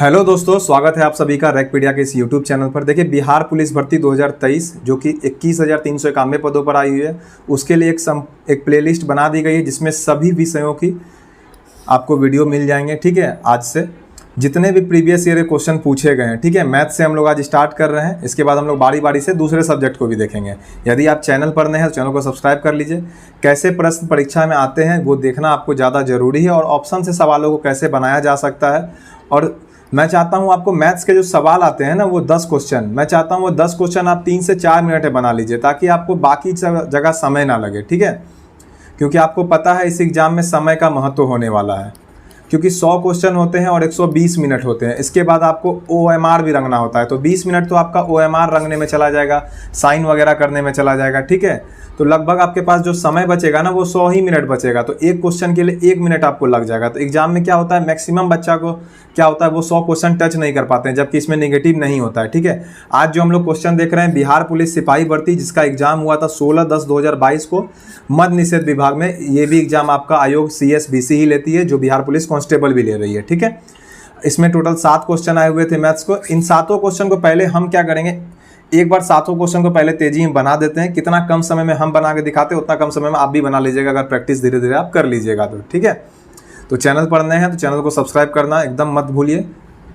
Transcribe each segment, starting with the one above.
Hello दोस्तों, स्वागत है आप सभी का रैकपीडिया के इस यूट्यूब चैनल पर। देखिए, बिहार पुलिस भर्ती 2023 जो कि 21,391 पदों पर आई हुई है, उसके लिए एक प्लेलिस्ट बना दी गई है जिसमें सभी विषयों की आपको वीडियो मिल जाएंगे। ठीक है, आज से जितने भी प्रीवियस ईयर के क्वेश्चन पूछे गए हैं, ठीक है, मैथ से हम लोग आज स्टार्ट कर रहे हैं। इसके बाद हम लोग बारी बारी से दूसरे सब्जेक्ट को भी देखेंगे। यदि आप चैनल पर नए हैं तो चैनल को सब्सक्राइब कर लीजिए। कैसे प्रश्न परीक्षा में आते हैं वो देखना आपको ज़्यादा ज़रूरी है, और ऑप्शन से सवालों को कैसे बनाया जा सकता है। और मैं चाहता हूं आपको मैथ्स के जो सवाल आते हैं ना, वो 10 क्वेश्चन, मैं चाहता हूं वो 10 क्वेश्चन आप 3 से 4 मिनट में बना लीजिए, ताकि आपको बाकी जगह समय ना लगे। ठीक है, क्योंकि आपको पता है इस एग्ज़ाम में समय का महत्व होने वाला है, क्योंकि 100 क्वेश्चन होते हैं और 120 मिनट होते हैं। इसके बाद आपको OMR भी रंगना होता है, तो 20 मिनट तो आपका OMR रंगने में चला जाएगा, साइन वगैरह करने में चला जाएगा। ठीक है, तो लगभग आपके पास जो समय बचेगा ना, वो 100 ही मिनट बचेगा। तो एक क्वेश्चन के लिए 1 मिनट आपको लग जाएगा। तो एग्जाम में क्या होता है, मैक्सिमम बच्चा को क्या होता है, वो 100 क्वेश्चन टच नहीं कर पाते हैं, जबकि इसमें नेगेटिव नहीं होता है। ठीक है, आज जो हम लोग क्वेश्चन देख रहे हैं, बिहार पुलिस सिपाही भर्ती, जिसका एग्जाम हुआ था 16/10/2022 को मद्य निषेध विभाग में। ये भी एग्जाम आपका आयोग CSBC ही लेती है, जो बिहार पुलिस कांस्टेबल भी ले रही है। ठीक है, इसमें टोटल 7 क्वेश्चन आए हुए थे मैथ्स को। इन 7 क्वेश्चन को पहले हम क्या करेंगे, एक बार 7 क्वेश्चन को पहले तेजी में बना देते हैं। कितना कम समय में हम बना के दिखाते हैं, उतना कम समय में आप भी बना लीजिएगा, अगर प्रैक्टिस धीरे धीरे आप कर लीजिएगा तो। ठीक है, तो चैनल पर नए हैं तो चैनल को सब्सक्राइब करना एकदम मत भूलिए,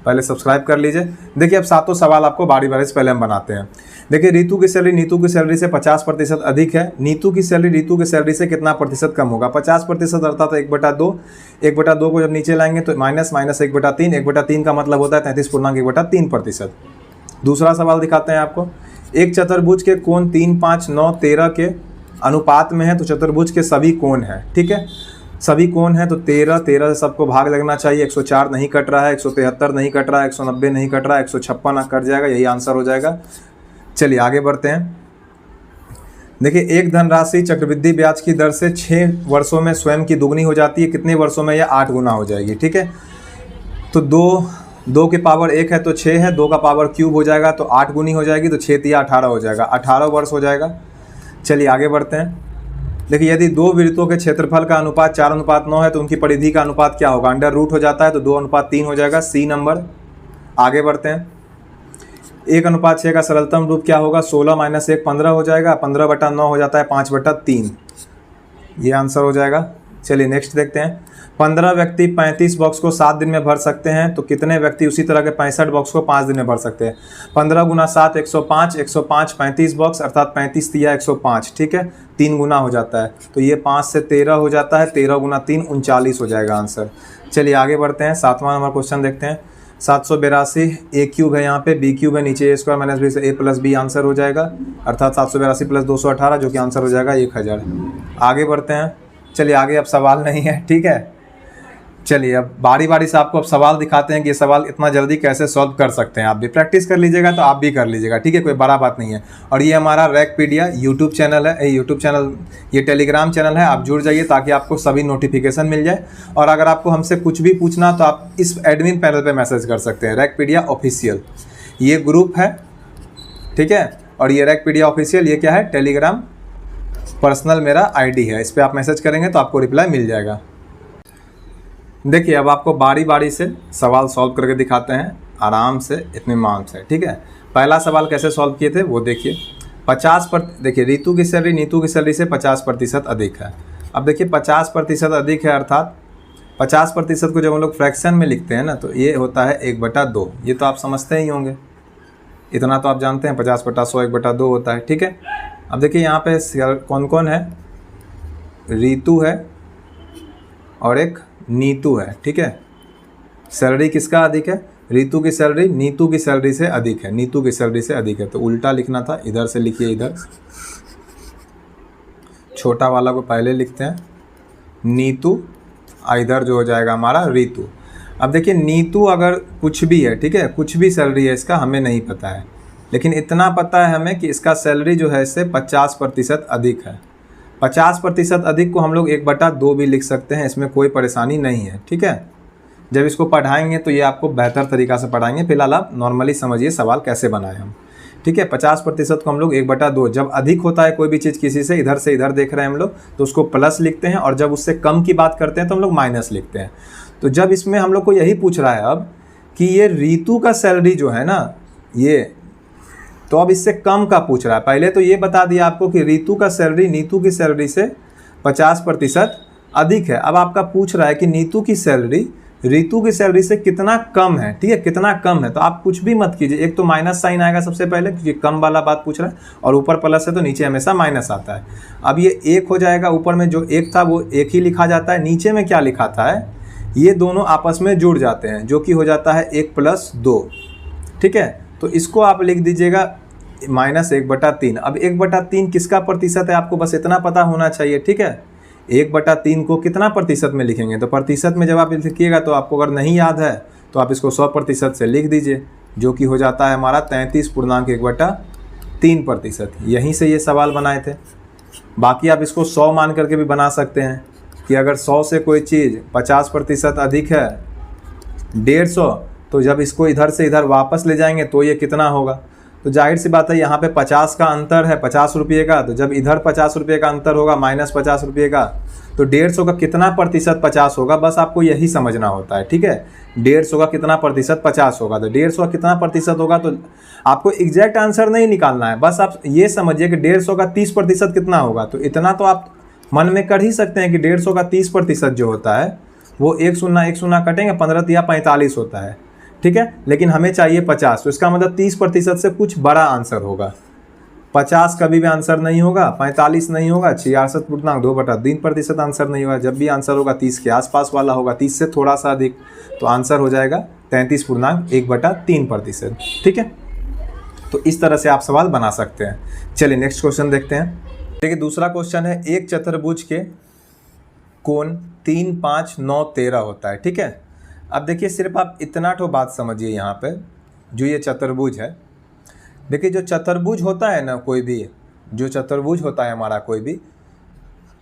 पहले सब्सक्राइब कर लीजिए। देखिए, अब 7 सवाल आपको बारी बारी से पहले हम बनाते हैं। देखिए, नीतू की सैलरी से 50% अधिक है। नीतू की सैलरी से कितना प्रतिशत कम होगा? 50% अर्थात 1/2। 1/2 को जब नीचे लाएंगे तो माइनस 1/3। 1/3 का मतलब होता है 33.1/3%। दूसरा सवाल दिखाते हैं आपको। एक चतुर्भुज के कोण 3, 5, 9, 13 के अनुपात में है, तो चतुर्भुज के सभी कोण हैं। ठीक है, सभी कोण हैं तो 13 से सबको भाग लगना चाहिए। 104 नहीं कट रहा है, 173 नहीं कट रहा है, 190 नहीं कट रहा है, 156 कट जाएगा, यही आंसर हो जाएगा। चलिए आगे बढ़ते हैं। देखिए, एक धनराशि चक्रवृद्धि ब्याज की दर से 6 वर्षों में स्वयं की दुगनी हो जाती है। कितने वर्षों में? यह 8 गुना हो जाएगी। ठीक है, तो 2 के पावर 1 है तो 6 है, 2 का पावर क्यूब हो जाएगा तो 8 गुनी हो जाएगी, तो 6 तिया 18 हो जाएगा, 18 वर्ष हो जाएगा। चलिए आगे बढ़ते हैं। देखिए, यदि 2 वृत्तों के क्षेत्रफल का अनुपात 4:9 है तो उनकी परिधि का अनुपात क्या होगा? अंडर रूट हो जाता है तो 2:3 हो जाएगा, C नंबर। आगे बढ़ते हैं। 1:6 का सरलतम रूप क्या होगा? 16 - 1 15 हो जाएगा, 15/9 हो जाता है 5/3, ये आंसर हो जाएगा। चलिए नेक्स्ट देखते हैं। 15 व्यक्ति 35 बॉक्स को 7 दिन में भर सकते हैं, तो कितने व्यक्ति उसी तरह के 65 बॉक्स को 5 दिन में भर सकते हैं? 15 × 7 105, 105 35 बॉक्स अर्थात 35 तिया 105। ठीक है, 3 गुना हो जाता है, तो ये 5 से 13 हो जाता है, 13 × 3 39 हो जाएगा आंसर। चलिए आगे बढ़ते हैं। 7वां नंबर क्वेश्चन देखते हैं। 782 A क्यूब है, यहाँ पे B क्यूब है, नीचे A² - B से A + B आंसर हो जाएगा, अर्थात 782 + 218 जो कि आंसर हो जाएगा 1000। आगे बढ़ते हैं। चलिए आगे अब सवाल नहीं है। ठीक है, चलिए अब बारी बारी से आपको अब सवाल दिखाते हैं कि ये सवाल इतना जल्दी कैसे सॉल्व कर सकते हैं। आप भी प्रैक्टिस कर लीजिएगा तो आप भी कर लीजिएगा। ठीक है, कोई बड़ा बात नहीं है। और ये हमारा रैकपीडिया यूट्यूब चैनल है, ये टेलीग्राम चैनल है, आप जुड़ जाइए ताकि आपको सभी नोटिफिकेशन मिल जाए। और अगर आपको हमसे कुछ भी पूछना तो आप इस एडमिन पैनल पर मैसेज कर सकते हैं, रैकपीडिया ऑफिशियल, ये ग्रुप है। ठीक है, और ये रैकपीडिया ऑफिशियल, ये क्या है? टेलीग्राम पर्सनल मेरा ID है, इस पर आप मैसेज करेंगे तो आपको रिप्लाई मिल जाएगा। देखिए, अब आपको बारी बारी से सवाल सॉल्व करके दिखाते हैं, आराम से, इत्मीनान से। ठीक है, पहला सवाल कैसे सॉल्व किए थे वो देखिए। 50 देखिए, नीतू की सैलरी से 50% अधिक है। अब देखिए, 50% अधिक है, अर्थात 50% को जब हम लोग फ्रैक्शन में लिखते हैं ना, तो ये होता है 1/2। ये तो आप समझते ही होंगे, इतना तो आप जानते हैं, 50/100 1/2 होता है। ठीक है, अब देखिए यहाँ पे कौन कौन है? रीतू है और एक नीतू है। ठीक है, सैलरी किसका अधिक है? रीतू की सैलरी नीतू की सैलरी से अधिक है, नीतू की सैलरी से अधिक है, तो उल्टा लिखना था, इधर से लिखिए, इधर छोटा वाला को पहले लिखते हैं नीतू, इधर जो हो जाएगा हमारा रीतू। अब देखिए, नीतू अगर कुछ भी है, ठीक है, कुछ भी सैलरी है इसका, हमें नहीं पता है, लेकिन इतना पता है हमें कि इसका सैलरी जो है इससे 50% अधिक है। 50% अधिक को हम लोग 1/2 भी लिख सकते हैं, इसमें कोई परेशानी नहीं है। ठीक है, जब इसको पढ़ाएंगे तो ये आपको बेहतर तरीक़ा से पढ़ाएंगे। फिलहाल आप नॉर्मली समझिए सवाल कैसे बनाए हम। ठीक है, 50% को हम लोग 1/2, जब अधिक होता है कोई भी चीज़ किसी से, इधर से इधर देख रहे हैं हम लोग, तो उसको प्लस लिखते हैं, और जब उससे कम की बात करते हैं तो हम लोग माइनस लिखते हैं। तो जब इसमें हम लोग को यही पूछ रहा है अब कि ये रितु का सैलरी जो है ना ये, तो अब इससे कम का पूछ रहा है। पहले तो ये बता दिया आपको कि रितु का सैलरी नीतू की सैलरी से 50% अधिक है। अब आपका पूछ रहा है कि नीतू की सैलरी रितु की सैलरी से कितना कम है, ठीक है, कितना कम है। तो आप कुछ भी मत कीजिए, एक तो माइनस साइन आएगा सबसे पहले क्योंकि कम वाला बात पूछ रहा है, और ऊपर प्लस है तो नीचे हमेशा माइनस आता है। अब ये एक हो जाएगा, ऊपर में जो एक था वो एक ही लिखा जाता है, नीचे में क्या लिखाता है, ये दोनों आपस में जुड़ जाते हैं जो कि हो जाता है 1+2, ठीक है। तो इसको आप लिख दीजिएगा -1/3। अब 1/3 किसका प्रतिशत है आपको बस इतना पता होना चाहिए, ठीक है। 1/3 को कितना प्रतिशत में लिखेंगे, तो प्रतिशत में जब आप लिखिएगा तो आपको अगर नहीं याद है तो आप इसको 100% से लिख दीजिए, जो कि हो जाता है हमारा 33.1/3%। यहीं से ये सवाल बनाए थे। बाकी आप इसको 100 मान करके भी बना सकते हैं कि अगर 100 से कोई चीज़ 50% अधिक है 150, तो जब इसको इधर से इधर वापस ले जाएंगे तो ये कितना होगा। तो जाहिर सी बात है यहाँ पे 50 का अंतर है 50 रुपये का, तो जब इधर 50 रुपये का अंतर होगा -50 रुपये का, तो 150 का कितना प्रतिशत 50 होगा, बस आपको यही समझना होता है, ठीक है। 150 का कितना प्रतिशत 50 होगा, तो 150 का कितना प्रतिशत होगा, तो आपको एग्जैक्ट आंसर नहीं निकालना है, बस आप ये समझिए कि 150 का 30% कितना होगा। तो इतना तो आप मन में कर ही सकते हैं कि 150 का 30% जो होता है वो 1 0 कटेंगे 15 या 45 होता है, ठीक है। लेकिन हमें चाहिए 50, तो इसका मतलब 30% से कुछ बड़ा आंसर होगा। 50 कभी भी आंसर नहीं होगा, 45 नहीं होगा, 66.2/3% आंसर नहीं होगा। जब भी आंसर होगा 30 के आसपास वाला होगा, 30 से थोड़ा सा अधिक, तो आंसर हो जाएगा 33.1/3%, ठीक है। तो इस तरह से आप सवाल बना सकते हैं। चलिए नेक्स्ट क्वेश्चन देखते हैं। देखिए दूसरा क्वेश्चन है, एक चतुर्भुज के कोण 3, 5, 9, 13 होता है, ठीक है। अब देखिए सिर्फ आप इतना तो बात समझिए यहाँ पे, जो ये चतुर्भुज है, देखिए जो चतुर्भुज होता है ना, कोई भी जो चतुर्भुज होता है हमारा कोई भी,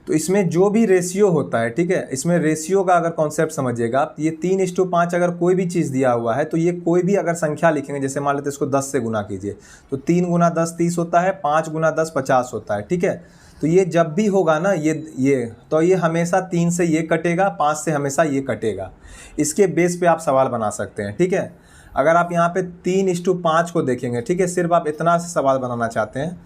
तो इसमें जो भी रेशियो होता है, ठीक है, इसमें रेशियो का अगर कॉन्सेप्ट समझिएगा आप, ये 3:5 अगर कोई भी चीज़ दिया हुआ है तो ये कोई भी अगर संख्या लिखेंगे, जैसे मान लेते इसको 10 से गुना कीजिए, तो 3 × 10 30 होता है, 5 × 10 50 होता है, ठीक है। तो ये जब भी होगा ना ये तो ये हमेशा 3 से ये कटेगा, 5 से हमेशा ये कटेगा। इसके बेस पे आप सवाल बना सकते हैं, ठीक है। अगर आप यहाँ पे 3:5 को देखेंगे, ठीक है, सिर्फ आप इतना से सवाल बनाना चाहते हैं,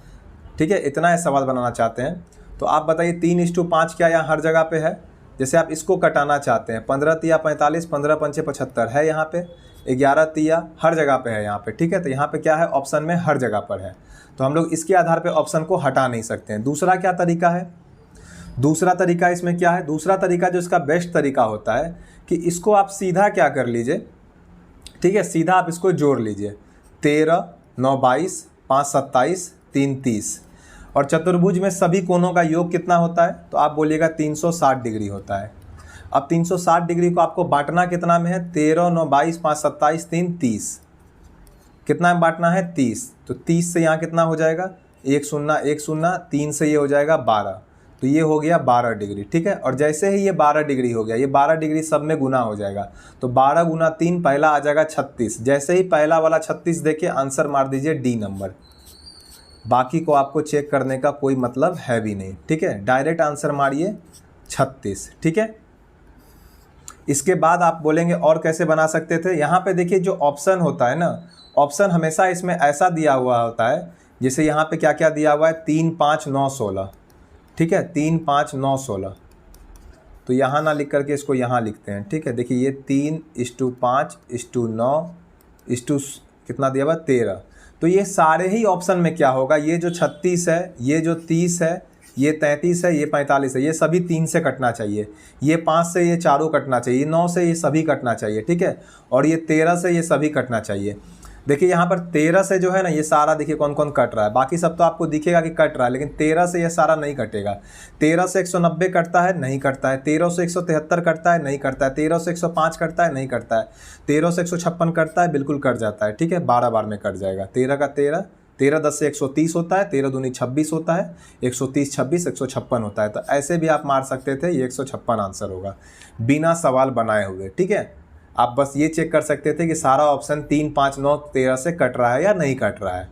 ठीक है, इतना सवाल बनाना चाहते हैं, तो आप बताइए 3:5 क्या यहाँ हर जगह पे है। जैसे आप इसको कटाना चाहते हैं, 15 तिया 45, 15 पंचे 75 है यहाँ पे, 11 तिया हर जगह पे है यहाँ पे, ठीक है। तो यहाँ पे क्या है, ऑप्शन में हर जगह पर है, तो हम लोग इसके आधार पे ऑप्शन को हटा नहीं सकते हैं। दूसरा क्या तरीका है, दूसरा तरीका इसमें क्या है, दूसरा तरीका जो इसका बेस्ट तरीका होता है कि इसको आप सीधा क्या कर लीजिए, ठीक है, सीधा आप इसको जोड़ लीजिए, 13, 9, 22, 5, 27, 3, 30, और चतुर्भुज में सभी कोणों का योग कितना होता है, तो आप बोलिएगा 360 डिग्री होता है। अब 360 डिग्री को आपको बांटना कितना में है, 13, 9, 22, 5, 27, 3, 30, कितना में बांटना है 30, तो 30 से यहाँ कितना हो जाएगा, 1 0 1 0, 3 से ये हो जाएगा 12, तो ये हो गया 12 डिग्री, ठीक है। और जैसे ही ये 12 डिग्री हो गया, ये 12 डिग्री सब में गुना हो जाएगा, तो 12 × 3 पहला आ जाएगा 36। जैसे ही पहला वाला 36 देके आंसर मार दीजिए डी नंबर, बाकी को आपको चेक करने का कोई मतलब है भी नहीं, ठीक है। डायरेक्ट आंसर मारिए 36, ठीक है। इसके बाद आप बोलेंगे और कैसे बना सकते थे, यहाँ पे देखिए जो ऑप्शन होता है ना, ऑप्शन हमेशा इसमें ऐसा दिया हुआ होता है, जैसे यहाँ पे क्या क्या दिया हुआ है, 3, 5, 9, 16, ठीक है, 3, 5, 9, 16, तो यहाँ ना लिख करके इसको यहाँ लिखते हैं, ठीक है। देखिए ये 3:5:9 कितना दिया हुआ 13, तो ये सारे ही ऑप्शन में क्या होगा, ये जो 36 है, ये जो 30 है, ये 33 है, ये 45 है, ये सभी 3 से कटना चाहिए, ये 5 से ये चारों कटना चाहिए, 9 से ये सभी कटना चाहिए, ठीक है, और ये 13 से ये सभी कटना चाहिए। देखिए यहाँ पर 13 से जो है ना, ये सारा देखिए कौन कौन कट रहा है, बाकी सब तो आपको दिखेगा कि कट रहा है, लेकिन 13 से ये सारा नहीं कटेगा। 13 से 190 कटता है, नहीं कटता है। 13 से 173 कटता है, नहीं कटता है। 13 से 105 कटता है, नहीं कटता है। 13 से 156 कटता है, बिल्कुल कट जाता है, ठीक है, 12 बार में कट जाएगा। 13 का 13, 13 10 से 130 होता है, 13 दूनी 26 होता है, 130 26 156 होता है। तो ऐसे भी आप मार सकते थे, ये 156 आंसर होगा बिना सवाल बनाए हुए, ठीक है। आप बस ये चेक कर सकते थे कि सारा ऑप्शन 3, 5, 9, 13 से कट रहा है या नहीं कट रहा है,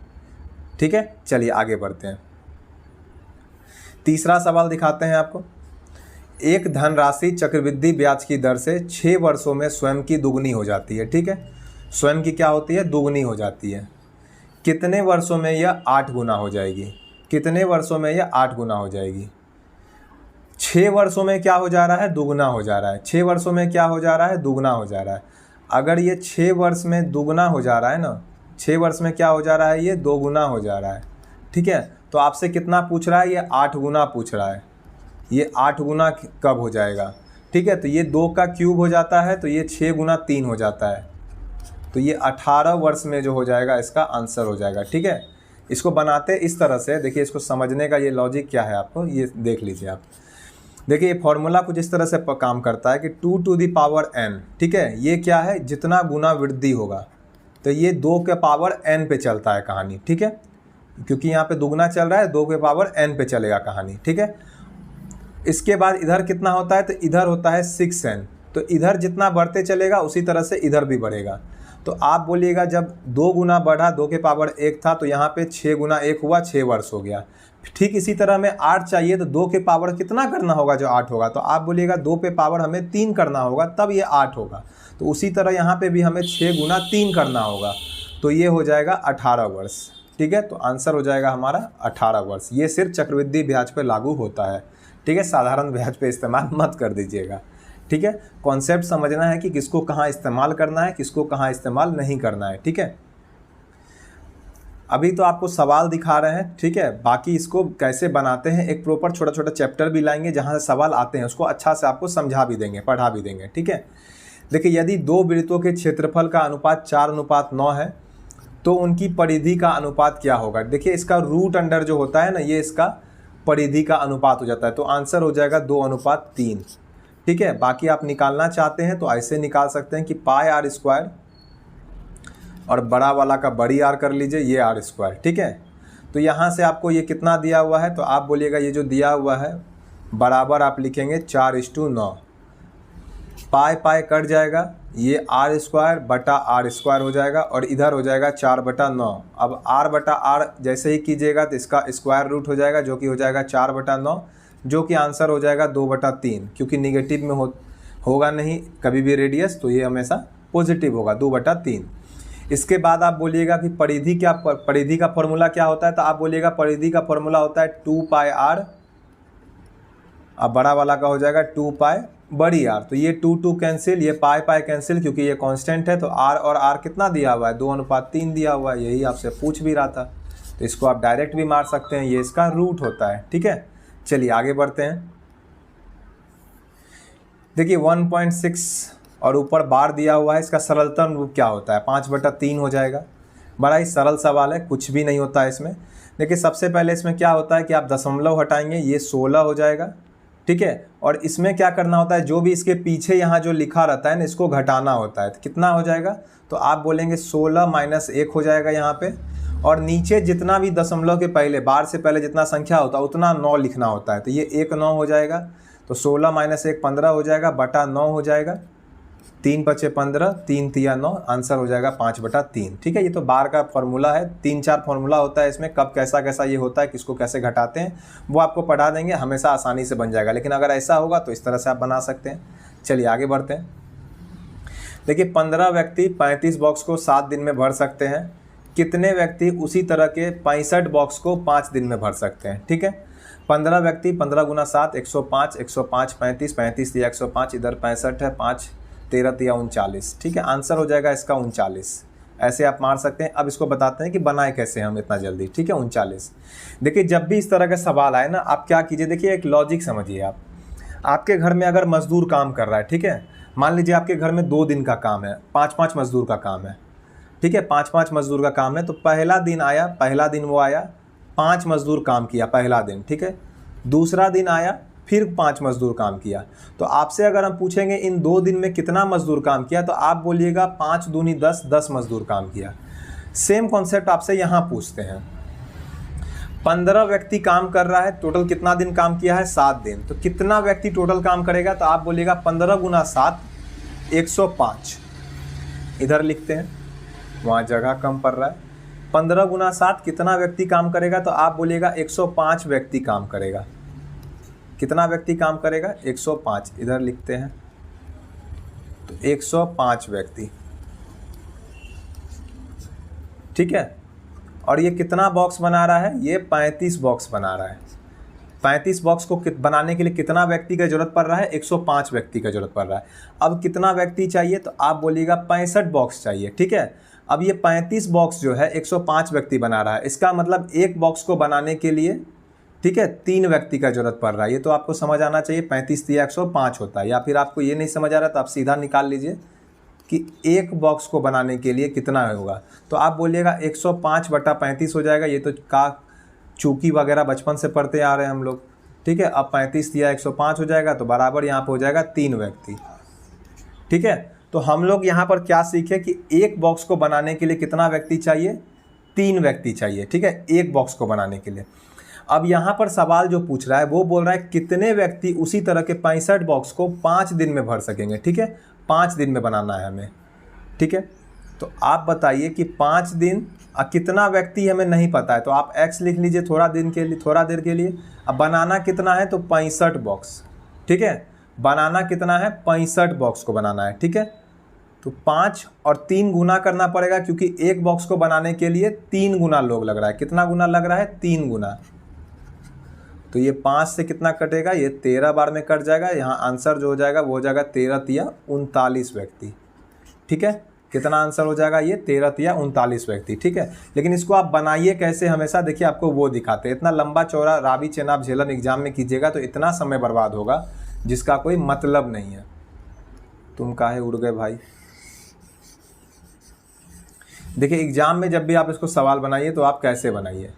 ठीक है। चलिए आगे बढ़ते हैं। तीसरा सवाल दिखाते हैं आपको। एक धनराशि चक्रवृद्धि ब्याज की दर से 6 वर्षों में स्वयं की दुगनी हो जाती है, ठीक है। स्वयं की क्या होती है, दुगनी हो जाती है। कितने वर्षों में यह 8 गुना हो जाएगी, कितने वर्षों में यह 8 गुना हो जाएगी। 6 वर्षों में क्या हो जा रहा है, दुगना हो जा रहा है। 6 वर्षों में क्या हो जा रहा है, दुगना हो जा रहा है। अगर ये 6 वर्ष में दुगना हो जा रहा है ना, 6 वर्ष में क्या हो जा रहा है, ये 2 गुना हो जा रहा है। ठीक है, तो आपसे कितना पूछ रहा है, ये 8 गुना पूछ रहा है। ये 8 गुना कब हो जाएगा, ठीक है, तो ये 2 का क्यूब हो जाता है, तो ये 6 गुना 3 हो जाता है, तो ये 18 वर्ष में जो हो जाएगा इसका आंसर हो जाएगा। ठीक है, इसको बनाते इस तरह से, देखिए इसको समझने का ये लॉजिक क्या है आपको ये देख लीजिए आप। देखिए ये फॉर्मूला कुछ इस तरह से काम करता है कि 2 टू दी पावर n, ठीक है, ये क्या है, जितना गुना वृद्धि होगा, तो ये 2 के पावर n पे चलता है कहानी। ठीक है, क्योंकि यहाँ पे दुगना चल रहा है, 2 के पावर n पे चलेगा कहानी। ठीक है, इसके बाद इधर कितना होता है, तो इधर होता है 6n, तो इधर जितना बढ़ते चलेगा उसी तरह से इधर भी बढ़ेगा। तो आप बोलिएगा जब 2 गुना बढ़ा, 2 के पावर 1 था, तो यहाँ पे 6 गुना 1 हुआ, 6 वर्ष हो गया। ठीक इसी तरह में 8 चाहिए, तो 2 के पावर कितना करना होगा जो 8 होगा, तो आप बोलिएगा 2 पे पावर हमें 3 करना होगा तब ये 8 होगा। तो उसी तरह यहाँ पे भी हमें 6 गुना 3 करना होगा, तो ये हो जाएगा 18 वर्ष। ठीक है, तो आंसर हो जाएगा हमारा 18 वर्ष। ये सिर्फ चक्रवृद्धि ब्याज पे लागू होता है। ठीक है, साधारण ब्याज पे इस्तेमाल मत कर दीजिएगा। ठीक है, कॉन्सेप्ट समझना है कि किसको कहाँ इस्तेमाल करना है, किसको कहाँ इस्तेमाल नहीं करना है। ठीक है, अभी तो आपको सवाल दिखा रहे हैं। ठीक है, बाकी इसको कैसे बनाते हैं एक प्रॉपर छोटा छोटा चैप्टर भी लाएंगे जहाँ से सवाल आते हैं, उसको अच्छा से आपको समझा भी देंगे, पढ़ा भी देंगे। ठीक है, देखिए यदि 2 वृत्तों के क्षेत्रफल का अनुपात 4:9 है तो उनकी परिधि का अनुपात क्या होगा। देखिए इसका रूट अंडर जो होता है ना, ये इसका परिधि का अनुपात हो जाता है, तो आंसर हो जाएगा 2:3। ठीक है, बाकी आप निकालना चाहते हैं तो ऐसे निकाल सकते हैं कि पाई r स्क्वायर और बड़ा वाला का बड़ी आर कर लीजिए, ये r स्क्वायर। ठीक है, तो यहाँ से आपको ये कितना दिया हुआ है, तो आप बोलिएगा ये जो दिया हुआ है बराबर आप लिखेंगे 4:9। पाई पाई कट जाएगा, ये r स्क्वायर बटा r स्क्वायर हो जाएगा और इधर हो जाएगा 4/9। अब r/r जैसे ही कीजिएगा तो इसका स्क्वायर रूट हो जाएगा जो कि हो जाएगा 4/9, जो कि आंसर हो जाएगा 2/3, क्योंकि निगेटिव में होगा नहीं कभी भी रेडियस, तो ये हमेशा पॉजिटिव होगा 2/3। इसके बाद आप बोलिएगा कि परिधि का फॉर्मूला क्या होता है, तो आप बोलिएगा परिधि का फॉर्मूला होता है 2πr, अब बड़ा वाला का हो जाएगा 2π बड़ी r, तो ये 2 कैंसिल, ये पाई कैंसिल, क्योंकि ये कांस्टेंट है, तो r और r कितना दिया हुआ है, 2:3 दिया हुआ है, यही आपसे पूछ भी रहा था, तो इसको आप डायरेक्ट भी मार सकते हैं, ये इसका रूट होता है। ठीक है, चलिए आगे बढ़ते हैं। देखिए 1.6 और ऊपर बार दिया हुआ है, इसका सरलतम रूप क्या होता है, 5/3 हो जाएगा। बड़ा ही सरल सवाल है, कुछ भी नहीं होता है इसमें। देखिए सबसे पहले इसमें क्या होता है कि आप दशमलव हटाएंगे, ये 16 हो जाएगा। ठीक है, और इसमें क्या करना होता है, जो भी इसके पीछे यहाँ जो लिखा रहता है ना, इसको घटाना होता है, तो कितना हो जाएगा, तो आप बोलेंगे 16 - 1 हो जाएगा यहाँ पे, और नीचे जितना भी दशमलव के पहले, बार से पहले जितना संख्या होता है उतना 9 लिखना होता है, तो ये 1 9 हो जाएगा, तो 16 - 1 15 हो जाएगा, बटा 9 हो जाएगा, 3 × 5 = 15, 3 × 3 = 9, आंसर हो जाएगा 5/3। ठीक है, ये तो बार का फॉर्मूला है, 3-4 फॉर्मूला होता है इसमें, कब कैसा कैसा ये होता है, किसको कैसे घटाते हैं, वो आपको पढ़ा देंगे, हमेशा आसानी से बन जाएगा। लेकिन अगर ऐसा होगा तो इस तरह से आप बना सकते हैं। चलिए आगे बढ़ते हैं। देखिए 15 व्यक्ति 35 बॉक्स को 7 दिन में भर सकते हैं, कितने व्यक्ति उसी तरह के 65 बॉक्स को 5 दिन में भर सकते हैं। ठीक है, 15 व्यक्ति, 15 × 7 105, 105 35, 35 दिया 105, इधर 65 है, 5 13 दिया 39। ठीक है, आंसर हो जाएगा इसका 39। ऐसे आप मार सकते हैं। अब इसको बताते हैं कि बनाए कैसे हम इतना जल्दी। ठीक है, 39। देखिए जब भी इस तरह का सवाल आए ना, आप क्या कीजिए, देखिए एक लॉजिक समझिए आप। आपके घर में अगर मजदूर काम कर रहा है, ठीक है, मान लीजिए आपके घर में 2 दिन का काम है, 5-5 मजदूर का काम है। ठीक है, 5-5 मजदूर का काम है, तो पहला दिन आया, पहला दिन वो आया, 5 मजदूर काम किया पहला दिन। ठीक है, दूसरा दिन आया, फिर 5 मजदूर काम किया। तो आपसे अगर हम पूछेंगे इन 2 दिन में कितना मजदूर काम किया, तो आप बोलिएगा 5 दूनी 10, 10 मजदूर काम किया। सेम कॉन्सेप्ट आपसे यहाँ पूछते हैं, 15 व्यक्ति काम कर रहा है, टोटल कितना दिन काम किया है, 7 दिन, तो कितना व्यक्ति टोटल काम करेगा, तो आप बोलिएगा 15 × 7 105, इधर लिखते हैं, वहाँ जगह कम पड़ रहा है। 15 × 7 कितना व्यक्ति काम करेगा, तो आप बोलिएगा 105 व्यक्ति काम करेगा। कितना व्यक्ति काम करेगा, 105, इधर लिखते हैं, तो 105 व्यक्ति। ठीक है। और ये कितना बॉक्स बना रहा है, ये 35 बॉक्स बना रहा है। 35 बॉक्स को बनाने के लिए कितना व्यक्ति का जरूरत पड़ रहा है, 105 व्यक्ति का जरूरत पड़ रहा है। अब कितना व्यक्ति चाहिए, तो आप बोलिएगा 65 बॉक्स चाहिए, ठीक है। अब ये 35 बॉक्स जो है 105 व्यक्ति बना रहा है, इसका मतलब एक बॉक्स को बनाने के लिए, ठीक है, 3 व्यक्ति का जरूरत पड़ रहा है। ये तो आपको समझ आना चाहिए, 35 या 105 होता है। या फिर आपको ये नहीं समझ आ रहा तो आप सीधा निकाल लीजिए कि एक बॉक्स को बनाने के लिए कितना होगा। तो आप बोलिएगा 105/35 हो जाएगा। ये तो का चूकी वगैरह बचपन से पढ़ते आ रहे हैं हम लोग, ठीक है। अब 35 या 105 हो जाएगा तो बराबर यहाँ पर हो जाएगा 3 व्यक्ति, ठीक है। तो हम लोग यहाँ पर क्या सीखे कि एक बॉक्स को बनाने के लिए कितना व्यक्ति चाहिए, 3 व्यक्ति चाहिए, ठीक है, एक बॉक्स को बनाने के लिए। अब यहाँ पर सवाल जो पूछ रहा है वो बोल रहा है कितने व्यक्ति उसी तरह के 65 बॉक्स को 5 दिन में भर सकेंगे, ठीक है। 5 दिन में बनाना है हमें, ठीक है। तो आप बताइए कि 5 दिन कितना व्यक्ति हमें नहीं पता है, तो आप x लिख लीजिए थोड़ा देर के लिए। अब बनाना कितना है, तो 65 बॉक्स, ठीक है। बनाना कितना है, 65 बॉक्स को बनाना है, ठीक है। तो 5 और 3 गुना करना पड़ेगा, क्योंकि एक बॉक्स को बनाने के लिए 3 गुना लोग लग रहा है। कितना गुना लग रहा है, 3 गुना। तो ये 5 से कितना कटेगा, ये 13 बार में कट जाएगा। यहाँ आंसर जो हो जाएगा वो हो जाएगा 13 या 39 व्यक्ति, ठीक है। कितना आंसर हो जाएगा, ये 13 या 39 व्यक्ति, ठीक है। लेकिन इसको आप बनाइए कैसे, हमेशा देखिए आपको वो दिखाते हैं। इतना लंबा चौड़ा रावी चेनाब झेलम एग्जाम में कीजिएगा तो इतना समय बर्बाद होगा जिसका कोई मतलब नहीं है। तुम काहे उड़ गए भाई। देखिए एग्जाम में जब भी आप इसको सवाल बनाइए तो आप कैसे बनाइए,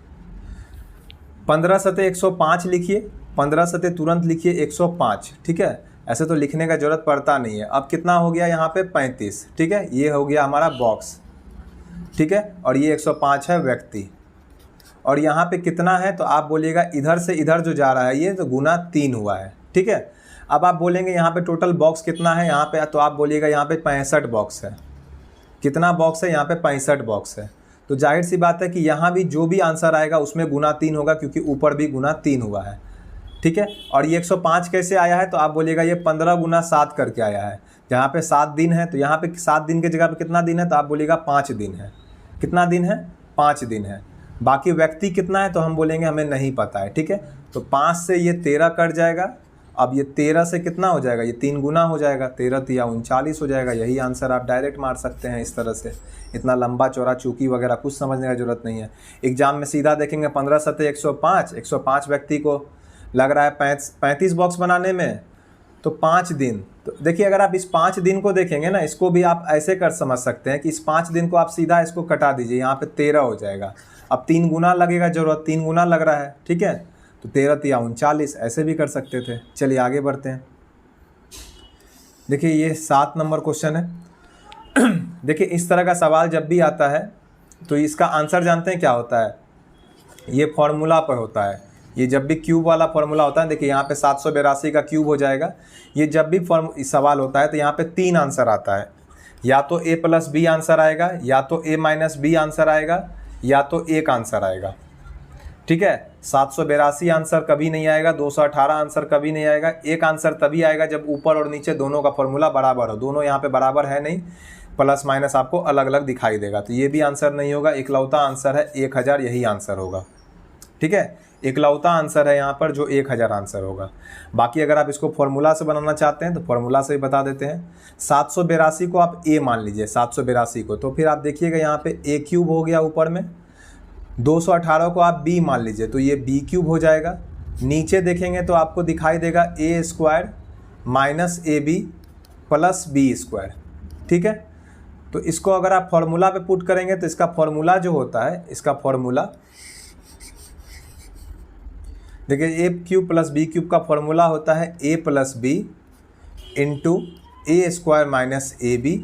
15 सते 105 लिखिए, 15 सते तुरंत लिखिए 105, ठीक है। ऐसे तो लिखने का जरूरत पड़ता नहीं है। अब कितना हो गया यहाँ पे 35, ठीक है। ये हो गया हमारा बॉक्स, ठीक है। और ये 105 है व्यक्ति। और यहाँ पे कितना है, तो आप बोलिएगा इधर से इधर जो जा रहा है ये तो गुना 3 हुआ है, ठीक है। अब आप बोलेंगे यहाँ पे टोटल बॉक्स कितना है यहाँ पे, तो आप बोलिएगा यहाँ पे 65 बॉक्स है। कितना बॉक्स है यहाँ पे, 65 बॉक्स है। तो जाहिर सी बात है कि यहाँ भी जो भी आंसर आएगा उसमें गुना 3 होगा, क्योंकि ऊपर भी गुना 3 हुआ है, ठीक है। और ये 105 कैसे आया है, तो आप बोलिएगा ये 15 गुना 7 करके आया है। जहाँ पे 7 दिन है तो यहाँ पे 7 दिन की जगह पे कितना दिन है, तो आप बोलिएगा 5 दिन है। कितना दिन है, 5 दिन है। बाकी व्यक्ति कितना है तो हम बोलेंगे हमें नहीं पता है, ठीक है। तो 5 से ये 13 कट जाएगा। अब ये 13 से कितना हो जाएगा, ये 3 गुना हो जाएगा, 13 या 39 हो जाएगा। यही आंसर आप डायरेक्ट मार सकते हैं इस तरह से। इतना लंबा चौड़ा चूकी वगैरह कुछ समझने की जरूरत नहीं है। एग्जाम में सीधा देखेंगे 15 सते 105 व्यक्ति को लग रहा है 35 बॉक्स बनाने में, तो 5 दिन। तो देखिए अगर आप इस 5 दिन को देखेंगे ना, इसको भी आप ऐसे कर समझ सकते हैं कि इस 5 दिन को आप सीधा इसको कटा दीजिए, यहाँ पे 13 हो जाएगा। अब 3 गुना लगेगा जरूरत, 3 गुना लग रहा है, ठीक है। तो 13 या 39 ऐसे भी कर सकते थे। चलिए आगे बढ़ते हैं। देखिए ये 7 नंबर क्वेश्चन है। देखिए इस तरह का सवाल जब भी आता है तो इसका आंसर जानते हैं क्या होता है, ये फॉर्मूला पर होता है। ये जब भी क्यूब वाला फॉर्मूला होता है, देखिए यहाँ पे 782 का क्यूब हो जाएगा। ये जब भी सवाल होता है तो यहाँ पे 3 आंसर आता है, या तो a + b आंसर आएगा, या तो a - b आंसर आएगा, या तो एक आंसर आएगा, ठीक है। 782 आंसर कभी नहीं आएगा, 218 आंसर कभी नहीं आएगा। एक आंसर तभी आएगा जब ऊपर और नीचे दोनों का फॉर्मूला बराबर हो। दोनों यहाँ पे बराबर है नहीं, प्लस माइनस आपको अलग अलग दिखाई देगा, तो ये भी आंसर नहीं होगा। इकलौता आंसर है 1000, यही आंसर होगा, ठीक है। इकलौता आंसर है यहाँ पर जो 1000 आंसर होगा। बाकी अगर आप इसको फॉर्मूला से बनाना चाहते हैं तो फॉर्मूला से ही बता देते हैं। 782 को आप a मान लीजिए, 782 को, तो फिर आप देखिएगा यहाँ पे a³ हो गया ऊपर में। 218 को आप b मान लीजिए तो ये b³ हो जाएगा। नीचे देखेंगे तो आपको दिखाई देगा a² - ab + b², ठीक है। तो इसको अगर आप फॉर्मूला पे पुट करेंगे तो इसका फॉर्मूला जो होता है, इसका फॉर्मूला देखिए a³ + b³ का फॉर्मूला होता है a + b × a² - ab,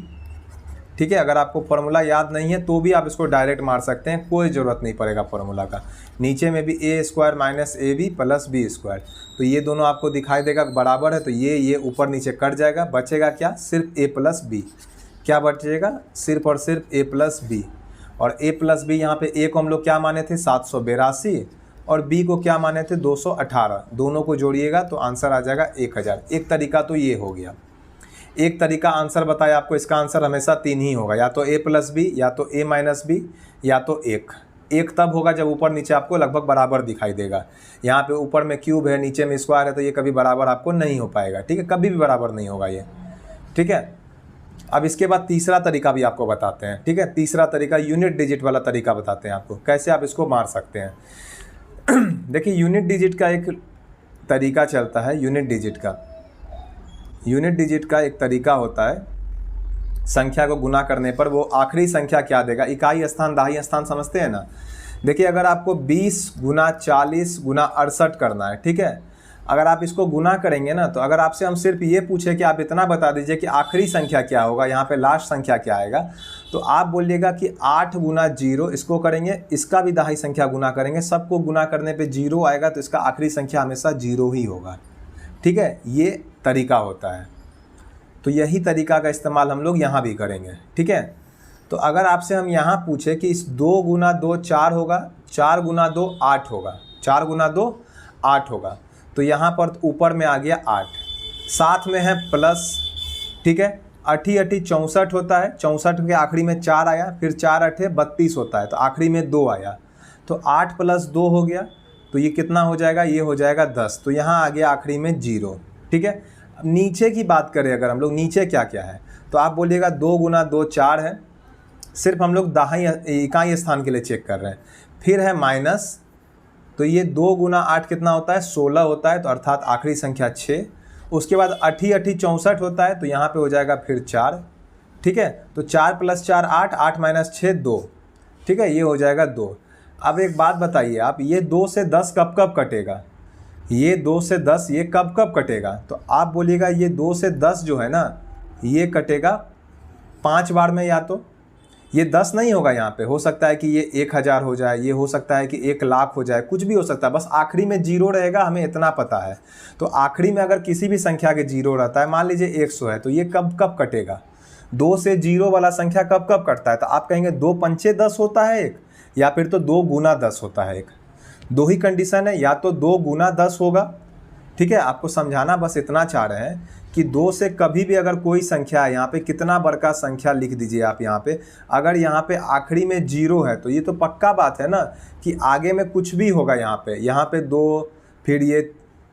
ठीक है। अगर आपको फॉर्मूला याद नहीं है तो भी आप इसको डायरेक्ट मार सकते हैं, कोई ज़रूरत नहीं पड़ेगा फॉर्मूला का। नीचे में भी a² - ab + b², तो ये दोनों आपको दिखाई देगा बराबर है, तो ये ऊपर नीचे कट जाएगा। बचेगा क्या, सिर्फ a + b। क्या बचेगा, सिर्फ और सिर्फ a + b। और a + b यहाँ पे a को हम लोग क्या माने थे, 782, और b को क्या माने थे, 218। दोनों को जोड़िएगा तो आंसर आ जाएगा 1000। एक तरीका तो ये हो गया। एक तरीका आंसर बताया आपको, इसका आंसर हमेशा 3 ही होगा, या तो a+b, या तो a-b, या तो 1 तब होगा जब ऊपर नीचे आपको लगभग बराबर दिखाई देगा। यहाँ पे ऊपर में क्यूब है, नीचे में स्क्वायर है, तो ये कभी बराबर आपको नहीं हो पाएगा, ठीक है, कभी भी बराबर नहीं होगा ये, ठीक है। अब इसके बाद तीसरा तरीका भी आपको बताते हैं, ठीक है। तीसरा तरीका यूनिट डिजिट वाला तरीका बताते हैं आपको, कैसे आप इसको मार सकते हैं। देखिए यूनिट डिजिट का एक तरीका चलता है, यूनिट डिजिट का एक तरीका होता है, संख्या को गुना करने पर वो आखिरी संख्या क्या देगा, इकाई स्थान दहाई स्थान समझते हैं ना। देखिए अगर आपको 20 गुना 40 गुना 68 करना है, ठीक है, अगर आप इसको गुना करेंगे ना, तो अगर आपसे हम सिर्फ ये पूछे कि आप इतना बता दीजिए कि आखिरी संख्या क्या होगा, यहाँ पे लास्ट संख्या क्या आएगा, तो आप बोलिएगा कि 8 गुना 0, इसको करेंगे, इसका भी दहाई संख्या गुना करेंगे, सबको गुना करने पे 0 आएगा, तो इसका आखिरी संख्या हमेशा 0 ही होगा, ठीक है। ये तरीका होता है, तो यही तरीका का इस्तेमाल हम लोग यहाँ भी करेंगे, ठीक है। तो अगर आपसे हम यहाँ पूछे कि इस 2 गुना 2 4 होगा, 4 गुना 2 8 होगा, 4 गुना 2 8 होगा, तो यहाँ पर ऊपर में आ गया 8, साथ में है प्लस, ठीक है, 8 8 64 होता है, 64 के आखिरी में 4 आया, फिर 4 8 32 होता है, तो आखिरी में 2 आया, तो 8 + 2 हो गया, तो ये कितना हो जाएगा, ये हो जाएगा 10, तो यहाँ आ गया आखिरी में 0, ठीक है। अब नीचे की बात करें अगर हम लोग, नीचे क्या क्या है, तो आप बोलिएगा 2 गुना 2 4 है, सिर्फ हम लोग दहाई इकाई स्थान के लिए चेक कर रहे हैं, फिर है माइनस, तो ये 2 गुना 8 कितना होता है, 16 होता है, तो अर्थात आखिरी संख्या 6। उसके बाद 8 8 64 होता है, तो यहाँ पे हो जाएगा फिर 4, ठीक है, तो 4 + 4 8, 8 - 6 2, ठीक है, ये हो जाएगा 2। अब एक बात बताइए आप, ये 2 से 10 कब कब कटेगा, ये 2 से 10 ये कब कब कटेगा, तो आप बोलिएगा ये 2 से 10 जो है ना, ये कटेगा 5 बार में, या तो ये 10 नहीं होगा, यहाँ पे हो सकता है कि ये 1000 हो जाए, ये हो सकता है कि 1 लाख हो जाए, कुछ भी हो सकता है, बस आखिरी में 0 रहेगा, हमें इतना पता है। तो आखिरी में अगर किसी भी संख्या के 0 रहता है, मान लीजिए 100 है, तो ये कब कब कटेगा, 2 से 0 वाला संख्या कब कब कटता है, तो आप कहेंगे 2 पंचे 10 होता है एक, या फिर तो 2 गुना 10 होता है एक, दो ही कंडीशन है, या तो 2 गुना 10 होगा, ठीक है। आपको समझाना बस इतना चाह रहे हैं कि 2 से कभी भी अगर कोई संख्या है, यहाँ पे कितना बड़का संख्या लिख दीजिए आप, यहाँ पे अगर यहाँ पे आखिरी में 0 है, तो ये तो पक्का बात है ना कि आगे में कुछ भी होगा, यहाँ पे 2, फिर ये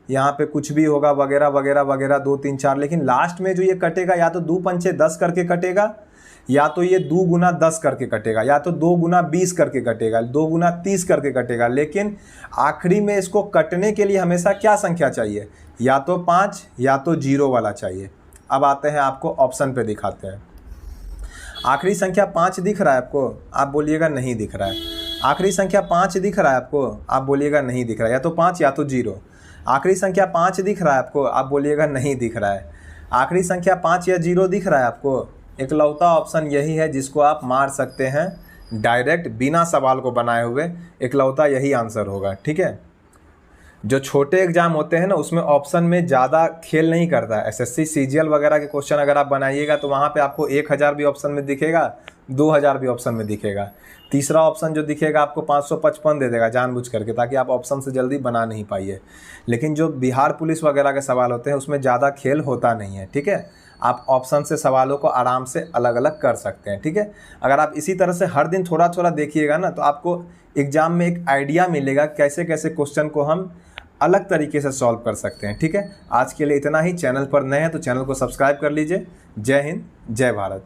यहाँ पे कुछ भी होगा, वगैरह वगैरह वगैरह, 2 3 4, लेकिन लास्ट में जो ये कटेगा, या तो 2 पंचे 10 करके कटेगा, या तो ये 2 गुना 10 करके कटेगा, या तो 2 गुना 20 करके कटेगा, 2 गुना 30 करके कटेगा, लेकिन आखिरी में इसको कटने के लिए हमेशा क्या संख्या चाहिए, या तो 5 या तो 0 वाला चाहिए। अब आते हैं आपको ऑप्शन पे दिखाते हैं। आखिरी संख्या 5 दिख रहा है आपको, आप बोलिएगा नहीं दिख रहा है। आखिरी संख्या 5 दिख रहा है आपको, आप बोलिएगा नहीं दिख रहा है, या तो 5 या तो 0। आखिरी संख्या 5 दिख रहा है आपको, आप बोलिएगा नहीं दिख रहा है। आखिरी संख्या 5 या 0 दिख रहा है आपको, इकलौता ऑप्शन यही है जिसको आप मार सकते हैं डायरेक्ट, बिना सवाल को बनाए हुए, इकलौता यही आंसर होगा, ठीक है। जो छोटे एग्जाम होते हैं ना, उसमें ऑप्शन में ज़्यादा खेल नहीं करता है। एसएससी सीजीएल वगैरह के क्वेश्चन अगर आप बनाइएगा, तो वहाँ पे आपको 1000 भी ऑप्शन में दिखेगा, 2000 भी ऑप्शन में दिखेगा, तीसरा ऑप्शन जो दिखेगा आपको 555 दे देगा जानबूझ करके, ताकि आप ऑप्शन से जल्दी बना नहीं पाइए। लेकिन जो बिहार पुलिस वगैरह के सवाल होते हैं, उसमें ज़्यादा खेल होता नहीं है, ठीक है। आप ऑप्शन से सवालों को आराम से अलग अलग कर सकते हैं, ठीक है। अगर आप इसी तरह से हर दिन थोड़ा थोड़ा देखिएगा ना, तो आपको एग्जाम में एक आइडिया मिलेगा कैसे कैसे क्वेश्चन को हम अलग तरीके से सॉल्व कर सकते हैं, ठीक है। आज के लिए इतना ही। चैनल पर नए हैं तो चैनल को सब्सक्राइब कर लीजिए। जय हिंद, जय भारत।